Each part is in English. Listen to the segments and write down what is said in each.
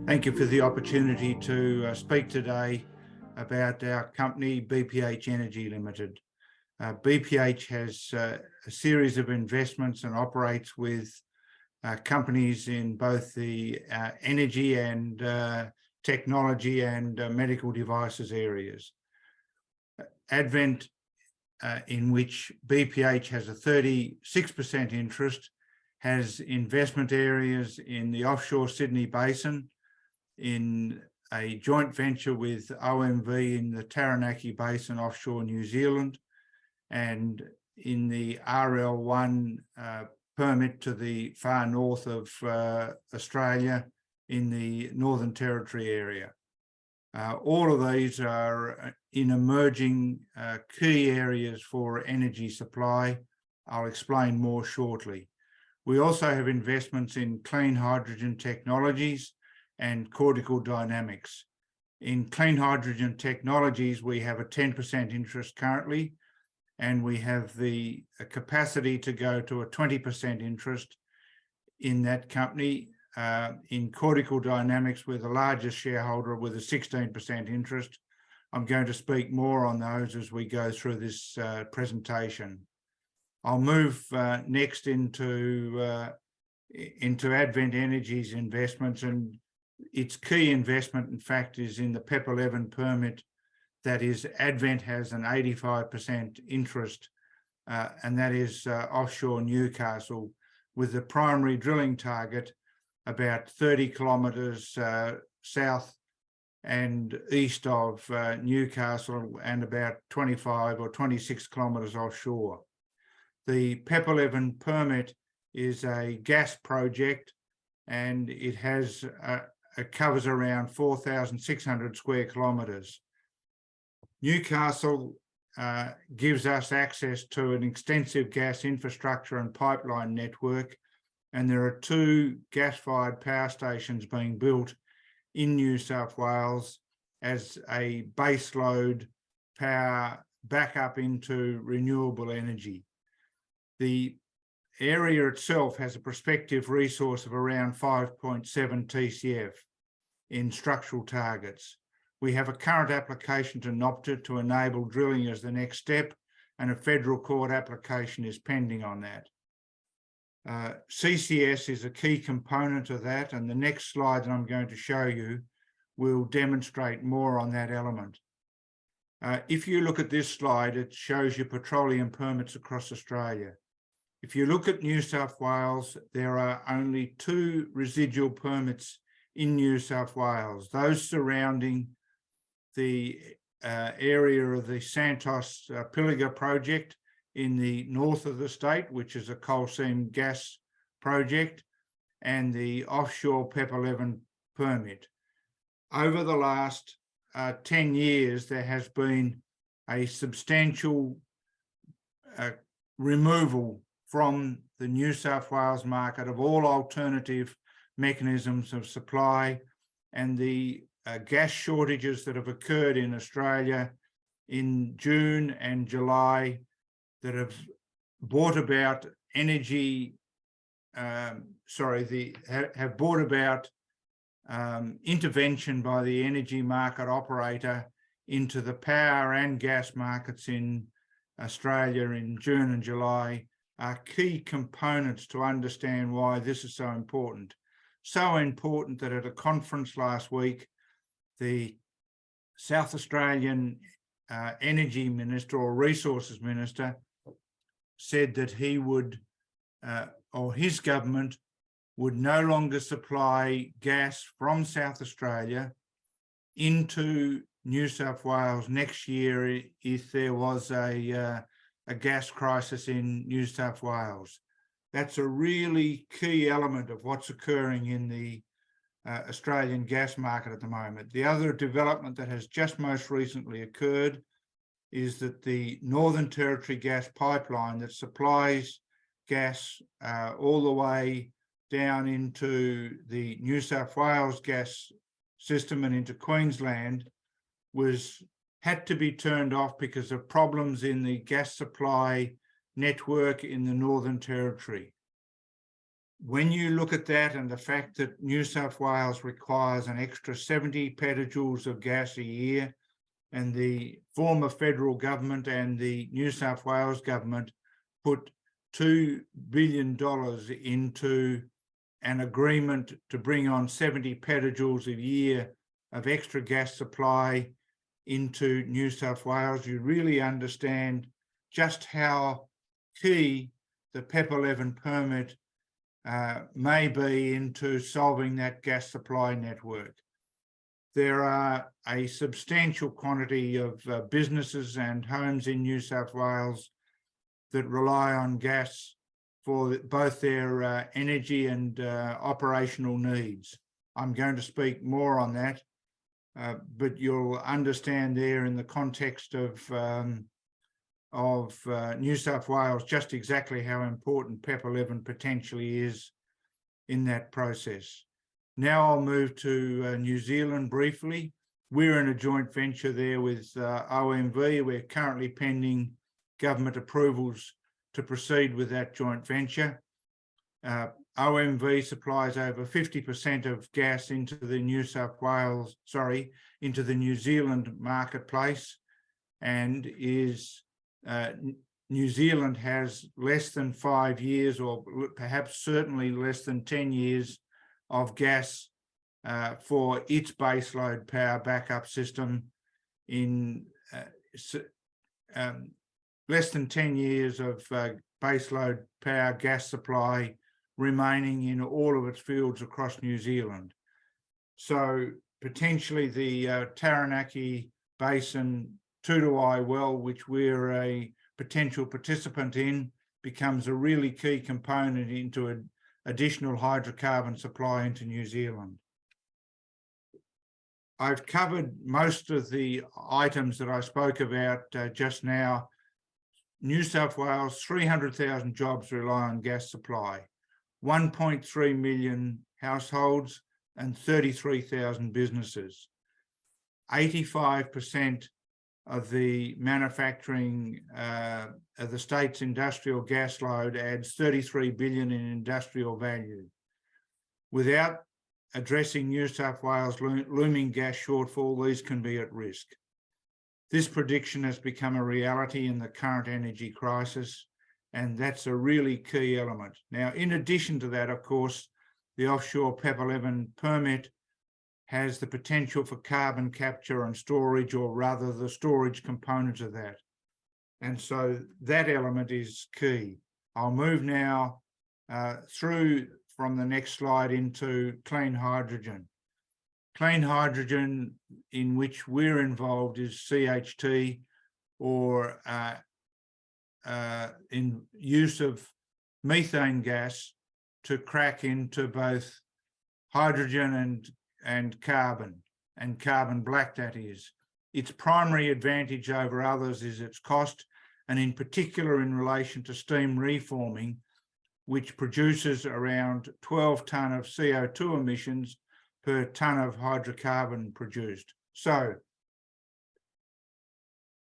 Thank you for the opportunity to speak today about our company, BPH Energy Limited. BPH has a series of investments and operates with companies in both the energy and technology and medical devices areas. Advent, in which BPH has a 36% interest, has investment areas in the offshore Sydney Basin, in a joint venture with OMV in the Taranaki Basin offshore New Zealand, and in the RL1 permit to the far north of Australia in the Northern Territory area. All of these are in emerging key areas for energy supply. I'll explain more shortly. We also have investments in clean hydrogen technologies and cortical dynamics. In clean hydrogen technologies, we have a 10% interest currently, and we have the capacity to go to a 20% interest in that company. In cortical dynamics, we're the largest shareholder with a 16% interest. I'm going to speak more on those as we go through this presentation. I'll move next into Advent Energy's investments, and its key investment, in fact, is in the PEP11 permit. That is, Advent has an 85% interest, and that is offshore Newcastle, with the primary drilling target about 30 kilometres south and east of Newcastle, and about 25 or 26 kilometres offshore. The PEP11 permit is a gas project, and it has it covers around 4,600 square kilometres. Newcastle gives us access to an extensive gas infrastructure and pipeline network, and there are 2 gas-fired power stations being built in New South Wales as a baseload power backup into renewable energy. The area itself has a prospective resource of around 5.7 TCF in structural targets. We have a current application to NOPTA to enable drilling as the next step, and a federal court application is pending on that. CCS is a key component of that, and the next slide that I'm going to show you will demonstrate more on that element. If you look at this slide, it shows you petroleum permits across Australia. If you look at New South Wales, there are only 2 residual permits in New South Wales, those surrounding the area of the Santos Pilliga project in the north of the state, which is a coal seam gas project, and the offshore PEP11 permit. Over the last 10 years, there has been a substantial removal from the New South Wales market of all alternative mechanisms of supply, and the gas shortages that have occurred in Australia in June and July that have brought about intervention by the energy market operator into the power and gas markets in Australia in June and July are key components to understand why this is so important. So important that at a conference last week, the South Australian Energy Minister or Resources Minister said that he would, or his government, would no longer supply gas from South Australia into New South Wales next year if there was a gas crisis in New South Wales. That's a really key element of what's occurring in the Australian gas market at the moment. The other development that has just most recently occurred is that the Northern Territory gas pipeline that supplies gas all the way down into the New South Wales gas system and into Queensland had to be turned off because of problems in the gas supply network in the Northern Territory. When you look at that and the fact that New South Wales requires an extra 70 petajoules of gas a year, and the former federal government and the New South Wales government put $2 billion into an agreement to bring on 70 petajoules a year of extra gas supply into New South Wales, you really understand just how key the PEP 11 permit may be into solving that gas supply network. There are a substantial quantity of businesses and homes in New South Wales that rely on gas for both their energy and operational needs. I'm going to speak more on that, but you'll understand there in the context of New South Wales just exactly how important PEP 11 potentially is in that process. Now I'll move to New Zealand briefly. We're in a joint venture there with OMV. We're currently pending government approvals to proceed with that joint venture. OMV supplies over 50% of gas into the New Zealand marketplace, and New Zealand has less than 5 years, or perhaps certainly less than 10 years of gas for its baseload power backup system, in less than 10 years of baseload power gas supply remaining in all of its fields across New Zealand. So potentially the Taranaki Basin Tutuai well, which we're a potential participant in, becomes a really key component into an additional hydrocarbon supply into New Zealand. I've covered most of the items that I spoke about just now. New South Wales, 300,000 jobs rely on gas supply, 1.3 million households and 33,000 businesses. 85% of the manufacturing of the state's industrial gas load adds 33 billion in industrial value. Without addressing New South Wales' looming gas shortfall, these can be at risk. This prediction has become a reality in the current energy crisis, and that's a really key element. Now, in addition to that, of course, the offshore PEP 11 permit has the potential for carbon capture and storage, or rather the storage component of that. And so that element is key. I'll move now through from the next slide into clean hydrogen. Clean hydrogen in which we're involved is CHT, or in use of methane gas to crack into both hydrogen and carbon black, that is. Its primary advantage over others is its cost, and in particular in relation to steam reforming, which produces around 12 tonne of CO2 emissions per tonne of hydrocarbon produced. So,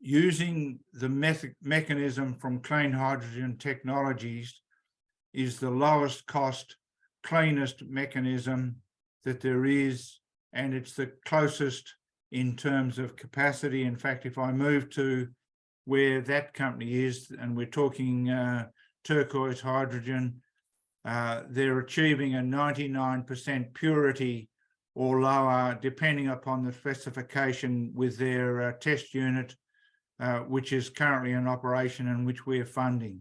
using the mechanism from clean hydrogen technologies is the lowest cost, cleanest mechanism that there is, and it's the closest in terms of capacity. In fact, if I move to where that company is, and we're talking turquoise hydrogen, they're achieving a 99% purity or lower, depending upon the specification, with their test unit, which is currently in operation and which we're funding.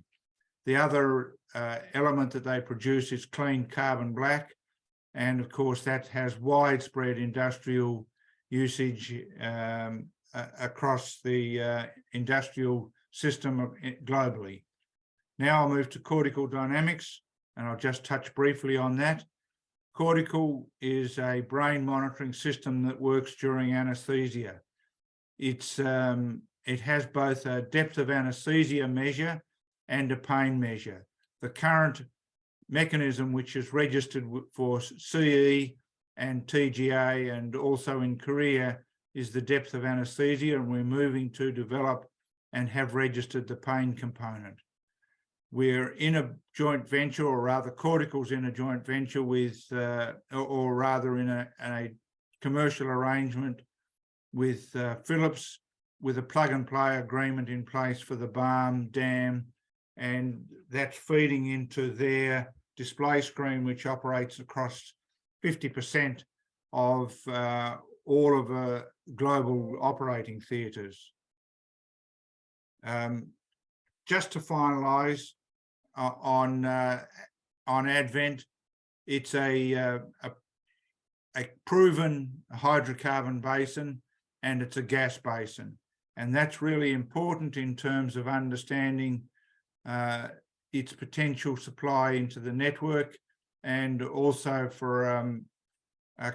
The other element that they produce is clean carbon black, and of course that has widespread industrial usage across the industrial system globally. Now I'll move to cortical dynamics, and I'll just touch briefly on that. Cortical is a brain monitoring system that works during anaesthesia. It has both a depth of anaesthesia measure and a pain measure. The current mechanism, which is registered for CE and TGA and also in Korea, is the depth of anaesthesia, and we're moving to develop and have registered the pain component. We're in a joint venture, or rather Cortical's in a joint venture with, or rather in a commercial arrangement with Phillips, with a plug and play agreement in place for the Barm Dam, and that's feeding into their display screen, which operates across 50% of all of global operating theatres. Just to finalise on Advent, it's a proven hydrocarbon basin, and it's a gas basin, and that's really important in terms of understanding its potential supply into the network, and also for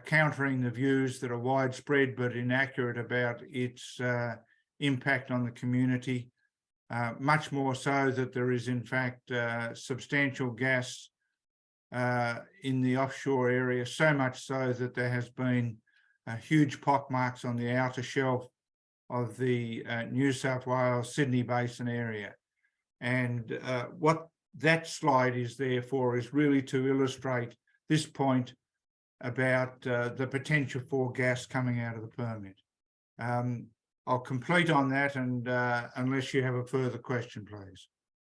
countering the views that are widespread but inaccurate about its impact on the community. Much more so that there is in fact substantial gas in the offshore area, so much so that there has been huge pockmarks on the outer shelf of the New South Wales Sydney Basin area. And what that slide is there for is really to illustrate this point about the potential for gas coming out of the permit. I'll complete on that, and unless you have a further question, please.